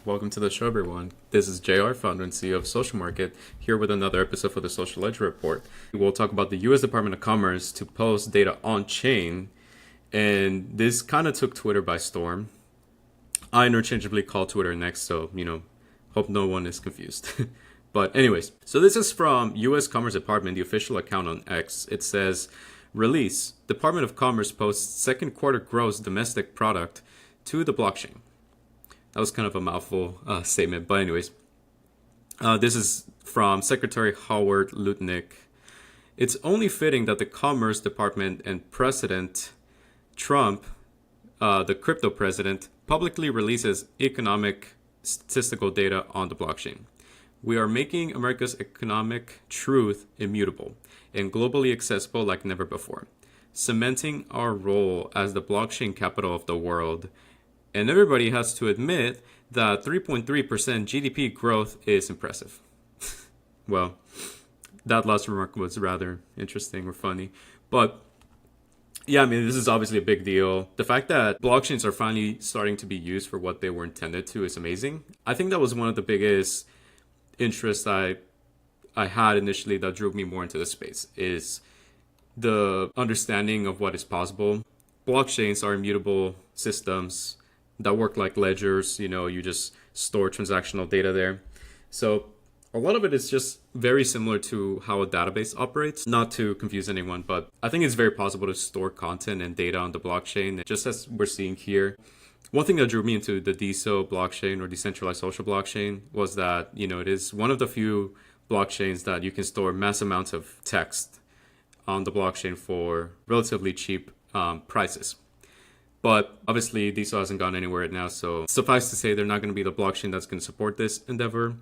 Welcome to the show, everyone. This is JR, founder and CEO of Social Market, here with another episode for the Social Ledger Report. We'll talk about the U.S. Department of Commerce to post data on chain, and this kind of took Twitter by storm. I interchangeably call Twitter next, so, hope no one is confused. But anyways, so this is from U.S. Commerce Department, the official account on X. It says, release, Department of Commerce posts second quarter gross domestic product to the blockchain. That was kind of a mouthful statement, but anyways, this is from Secretary Howard Lutnick. It's only fitting that the Commerce Department and President Trump, the crypto president, publicly releases economic statistical data on the blockchain. We are making America's economic truth immutable and globally accessible like never before, cementing our role as the blockchain capital of the world. And everybody has to admit that 3.3% GDP growth is impressive. Well, that last remark was rather interesting or funny. But yeah, this is obviously a big deal. The fact that blockchains are finally starting to be used for what they were intended to is amazing. I think that was one of the biggest interests I had initially that drove me more into this space, is the understanding of what is possible. Blockchains are immutable systems that work like ledgers. You just store transactional data there. So a lot of it is just very similar to how a database operates. Not to confuse anyone, but I think it's very possible to store content and data on the blockchain, just as we're seeing here. One thing that drew me into the DeSo blockchain, or decentralized social blockchain, was that, it is one of the few blockchains that you can store mass amounts of text on the blockchain for relatively cheap prices. But obviously, DeSo hasn't gone anywhere now, so suffice to say, they're not going to be the blockchain that's going to support this endeavor.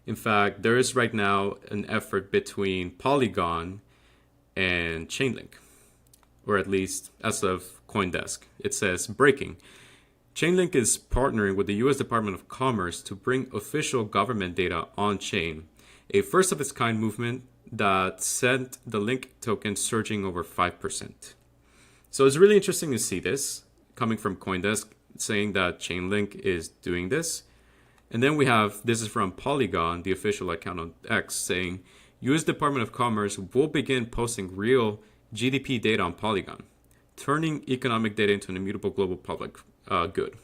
In fact, there is right now an effort between Polygon and Chainlink, or at least as of CoinDesk. It says, breaking. Chainlink is partnering with the U.S. Department of Commerce to bring official government data on-chain, a first-of-its-kind movement that sent the Link token surging over 5%. So it's really interesting to see this coming from CoinDesk, saying that Chainlink is doing this. And then we have, this is from Polygon, the official account on X, saying U.S. Department of Commerce will begin posting real GDP data on Polygon, turning economic data into an immutable global public good.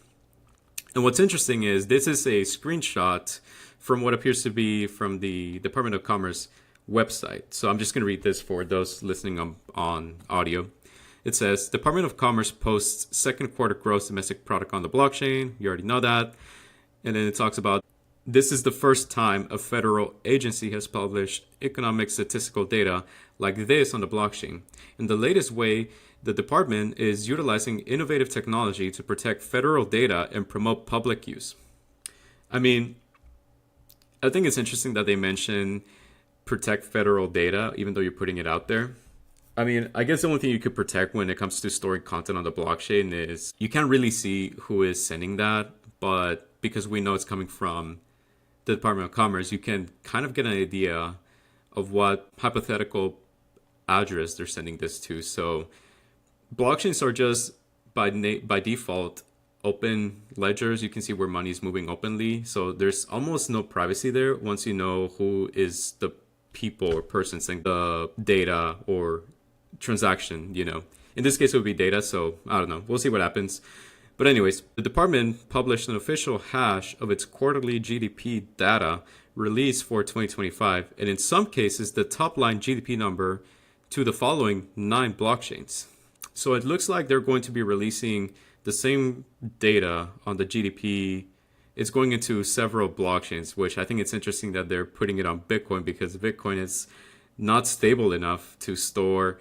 And what's interesting is this is a screenshot from what appears to be from the Department of Commerce website. So I'm just going to read this for those listening on audio. It says, Department of Commerce posts second quarter gross domestic product on the blockchain. You already know that. And then it talks about, this is the first time a federal agency has published economic statistical data like this on the blockchain. And the latest way the department is utilizing innovative technology to protect federal data and promote public use. I think it's interesting that they mention protect federal data, even though you're putting it out there. I guess the only thing you could protect when it comes to storing content on the blockchain is you can't really see who is sending that, but because we know it's coming from the Department of Commerce, you can kind of get an idea of what hypothetical address they're sending this to. So blockchains are just by default open ledgers. You can see where money is moving openly. So there's almost no privacy there once you know who is the people or person sending the data or transaction. In this case it would be data, so I don't know, we'll see what happens. But anyways, the department published an official hash of its quarterly GDP data released for 2025, and in some cases the top line GDP number to the following 9 blockchains. So it looks like they're going to be releasing the same data on the GDP. It's going into several blockchains, which I think it's interesting that they're putting it on Bitcoin, because Bitcoin is not stable enough to store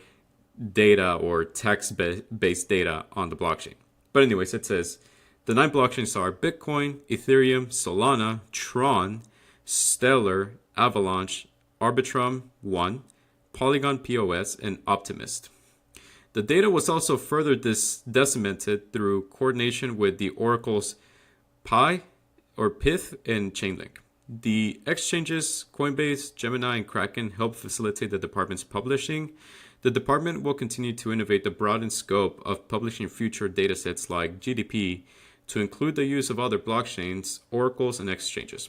data or text-based data on the blockchain. But anyways, it says the 9 blockchains are Bitcoin, Ethereum, Solana, Tron, Stellar, Avalanche, Arbitrum 1, Polygon POS, and Optimist. The data was also further decimated through coordination with the Oracle's Pi or Pith and Chainlink. The exchanges Coinbase, Gemini, and Kraken help facilitate the department's publishing. The department will continue to innovate the broadened scope of publishing future datasets like GDP to include the use of other blockchains, oracles, and exchanges.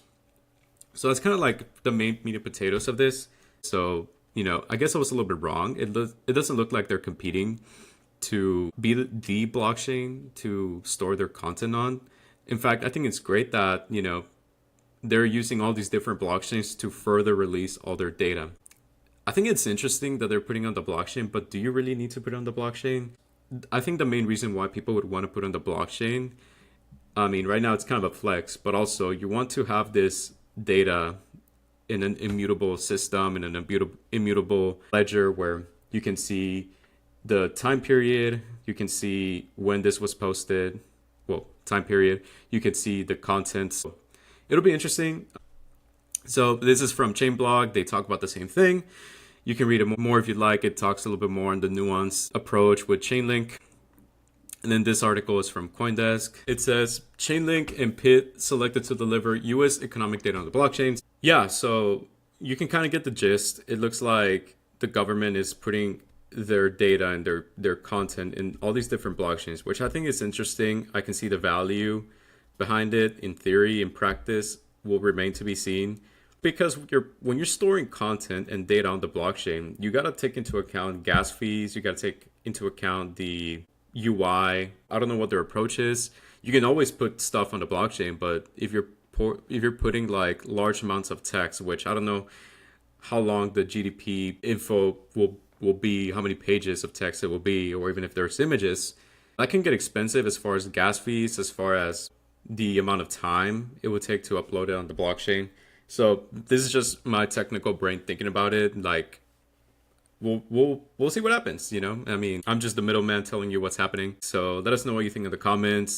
So that's kind of like the main meat and potatoes of this. So, I guess I was a little bit wrong. It doesn't look like they're competing to be the blockchain to store their content on. In fact, I think it's great that, they're using all these different blockchains to further release all their data. I think it's interesting that they're putting on the blockchain, but do you really need to put it on the blockchain? I think the main reason why people would want to put on the blockchain, I mean, right now it's kind of a flex, but also you want to have this data in an immutable system, in an immutable ledger where you can see the time period, you can see when this was posted, well, time period, you can see the contents. It'll be interesting. So this is from Chainblog. They talk about the same thing. You can read it more if you'd like. It talks a little bit more on the nuanced approach with Chainlink. And then this article is from CoinDesk. It says, Chainlink and PIT selected to deliver U.S. economic data on the blockchains. Yeah, so you can kind of get the gist. It looks like the government is putting their data and their content in all these different blockchains, which I think is interesting. I can see the value behind it. In theory, in practice, will remain to be seen. Because when you're storing content and data on the blockchain, you got to take into account gas fees. You got to take into account the UI. I don't know what their approach is. You can always put stuff on the blockchain, but if you're putting like large amounts of text, which I don't know how long the GDP info will be, how many pages of text it will be, or even if there's images, that can get expensive as far as gas fees, as far as the amount of time it would take to upload it on the blockchain. So this is just my technical brain thinking about it. Like, we'll see what happens. I mean, I'm just the middleman telling you what's happening. So let us know what you think in the comments.